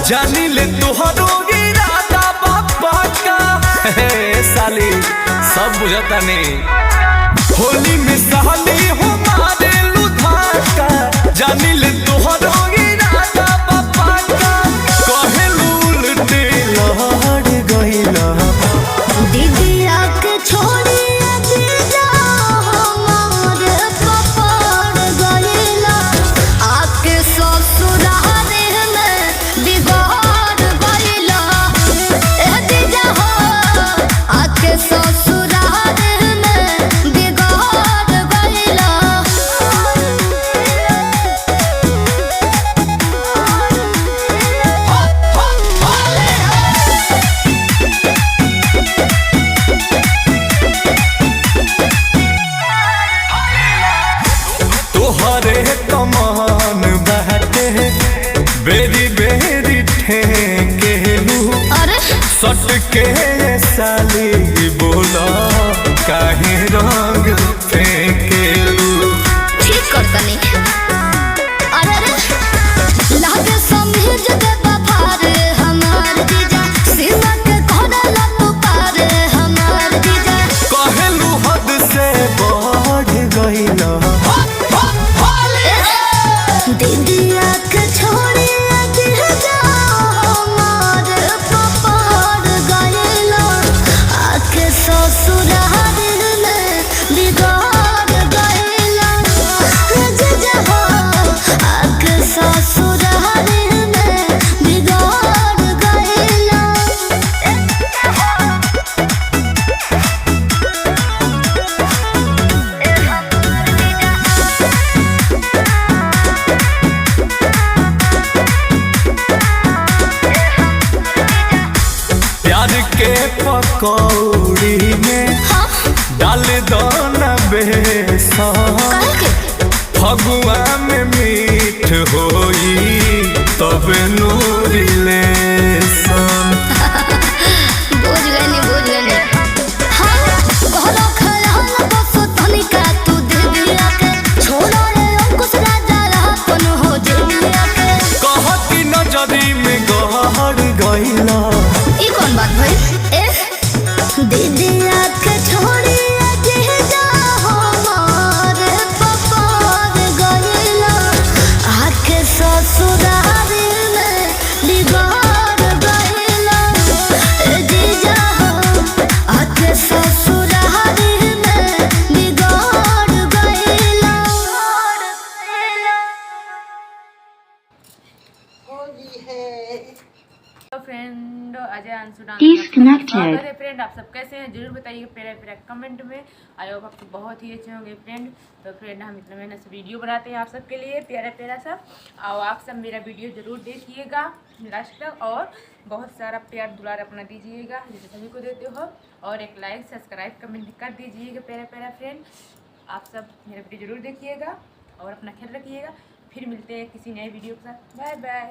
जानी ले तुहरो इरादा बाबा का साली सब बुझता नहीं। होली में साली हो मारे लुधाका, जानी ले तुहरो इरादा बाबा का। कहे उल्टे लहड़ गइला दीदिया के छोड़ी दीजा हमारे पपड़ गइला। आके ससुराल में बिगाड़ गइला। ए दीजा हो आके ससुराल में बिगाड़ गइला। तोहरे कमान बहते बेरी बेरी ठेकेलू। अरे सट के साली बोला काहे रंग फेंकेलू। ठीक कर तनी। अरे रे लागे समझ दे बफार हमार जीजा। सीमा के कोडला तू पार हमार जीजा। कहलू हद से बढ़ गइला। दीदिया के छोड़ी दीजा हमार पपड़ गइला। आके ससुराल में बिगाड़ गइला। जीजा हो आके ससुराल में बिगाड़ गइला। प्यार के पकौड़ी में हाँ डाल दो न बेसन। काहे के फगुआ में मीठ होई तब नूरी लेसन। बुझ गनी हाँ घरो खयाल बस तनिका तू दीदिया के। छोड़ा रे अंकुश राजा रहपन हो दीदिया के। कहती नजरी में गहर गइला। ई कौन बात भई ए दीदिया के छोड़ी दीजा हमारे पपड़ गइला। आके ससुराल में बिगाड़ गइला। ए दीजा हो आके ससुराल में बिगाड़ गइला। तो friend Ajay Anshu Disconnected. Friend आप सब कैसे हैं जरूर बताइए प्यारा कमेंट में। आई होप आप बहुत ही अच्छे होंगे फ्रेंड। तो फ्रेंड हम इतना मेहनत से वीडियो बनाते हैं आप सबके लिए प्यारा सा। और आप सब मेरा वीडियो जरूर देखिएगा लास्ट तक और बहुत सारा प्यार दुलार अपना दीजिएगा जैसे सभी को देते हो। और एक लाइक सब्सक्राइब कमेंट कर दीजिएगा प्यारा फ्रेंड। आप सब मेरा वीडियो जरूर देखिएगा और अपना ख्याल रखिएगा। फिर मिलते हैं किसी नए वीडियो के साथ। Bye by.